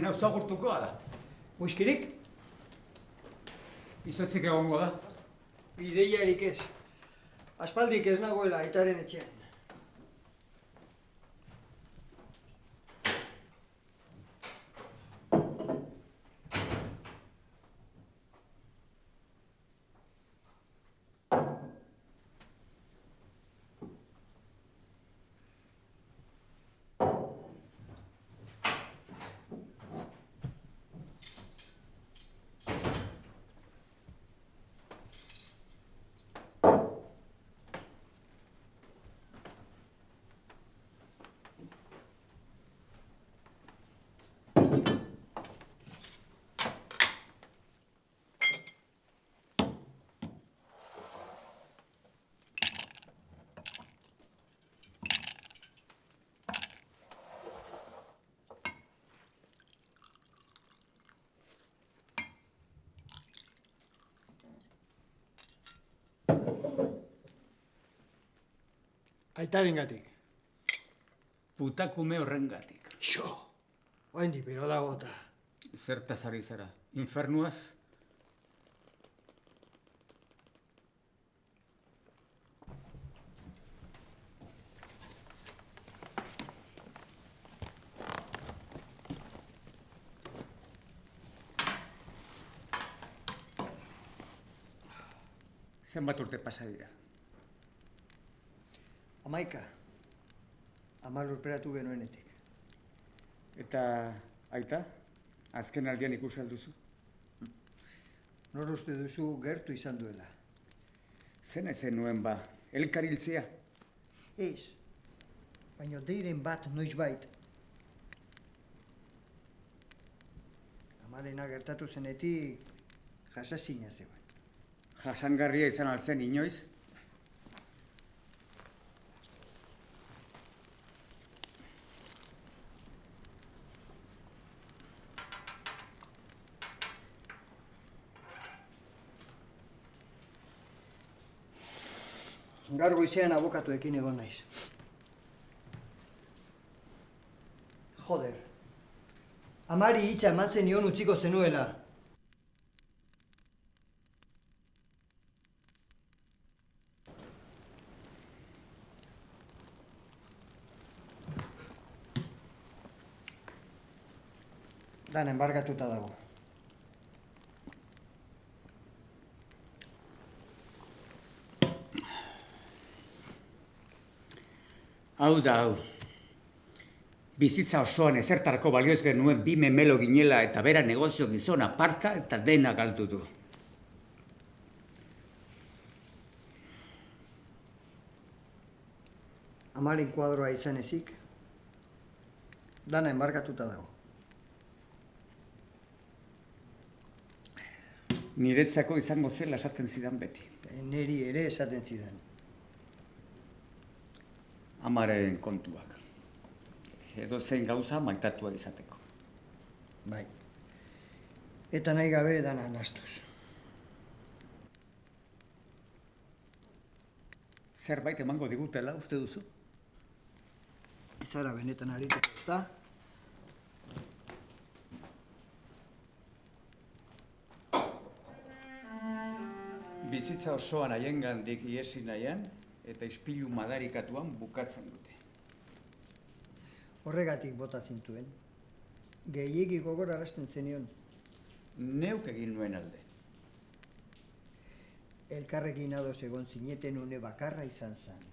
Nauzu agurtukoa da. Whiskirik? Izotzik egongo da. Ideiarik ez. Aspaldik ez nagoela aitaren etxean. Aitarengatik. Putakume horrengatik. Xo, oaindik bero dago eta. Zertaz ari zara? Infernuaz? Zenbat urte pasa dira? 11. 10 lurperatu genuenetik. Eta, aita, azken aldian ikusi alduzu? Nor uste duzu gertu izan duela? Zena ezen nuen ba, elkariltzea? Ez, baina deiren bat noizbait. Amarena gertatu zenetik jasazina zegoen. Jasangarria izan altzen inoiz? Gaur goizean abokatuekin egon naiz. Joder, amari hitza eman zenion utziko zenuela. Dan enbargatuta dago. Hau da, hau. Bizitza osoan ezertarako balio ez genuen bi memelo ginela eta bera negozio gizon aparta eta dena galdu du. Amaren kuadroa izan ezik, dana enbargatuta dago. Niretzako izango zela esaten zidan beti. Neri ere esaten zidan. Amaren kontuak. Edo zein gauza maitatua izateko. Bai. Eta nahi gabe dana nahastuz. Zerbait emango digutela, uste duzu? Ez ara benetan arituko, ezta? Bizitza osoan haiengandik iesi nahian eta ispilu madarikatuan bukatzen dute. Horregatik bota zintuen. Gehiegi gogorarazten zenion. Neuk egin nuen alde. Elkarrekin ados egon zineten une bakarra izan zen.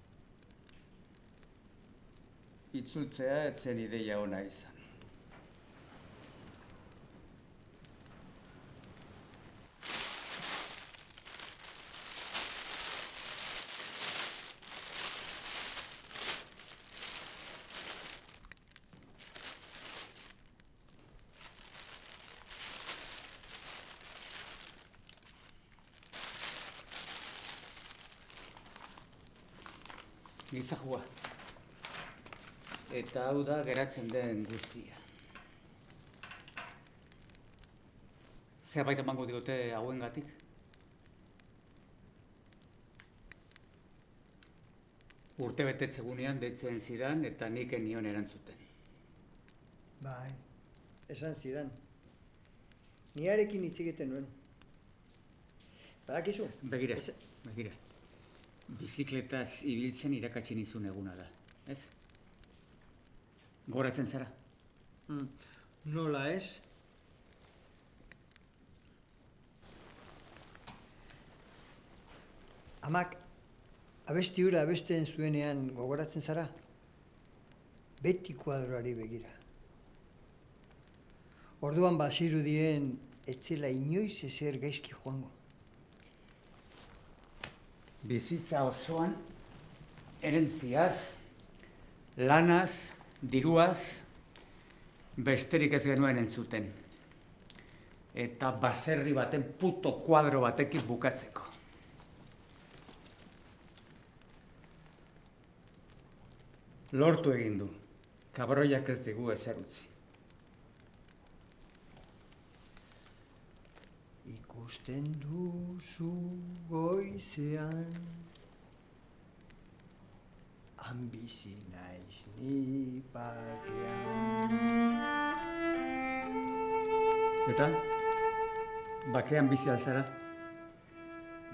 Itzultzea ez zen ideia ona izan. Gizajua. Eta hau da geratzen den guztia. Zerbait emango diote hauengatik? Urte betetzegunean deitzen zidan eta nik enion erantzuten. Bai, esan zidan. Niarekin hitz egiten nuen. Badakizu? Begira, Ez- begira. Bizikletaz ibiltzen irakatsi nizun eguna da, ez? Goratzen zara? Nola ez? Amak, abesti hura abesten zuenean gogoratzen zara? Beti kuadroari begira. Orduan bazirudien etzela inoiz ezer gaizki joango. Bizitza osoan, erentziaz, lanaz, diruaz, besterik ez genuen entzuten. Eta baserri baten puto kuadro batekin bukatzeko. Lortu egin du. Kabroiak ez digu ezer utzi. Ikusten duzu goizean, han bizi naiz ni bakean. Eta? Bakean bizi alzara?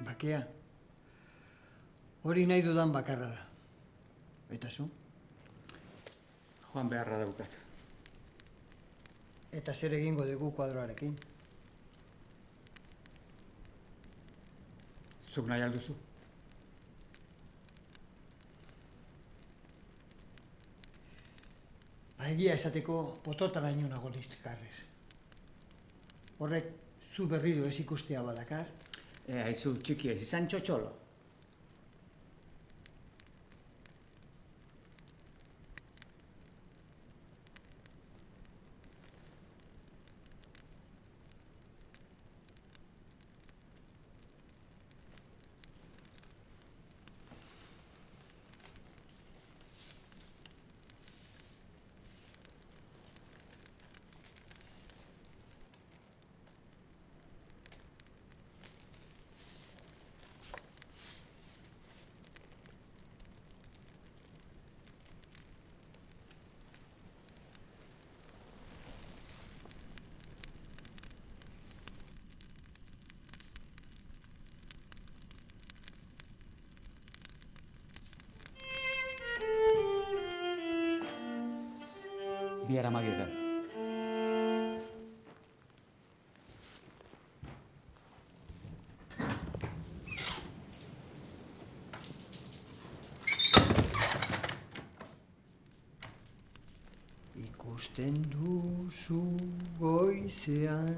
Bakea, hori nahi dudan bakarra da. Eta zu? Joan beharra daukat. Eta zer egingo dugu kuadroarekin? Zuk nahi alduzu? Egia esateko pototaraino nago lizkarrez. Horrek zu berriro ez ikustea badakar. Aizu txiki ez izan txotxolo. Bihar amabietan. Ikusten duzu goizean,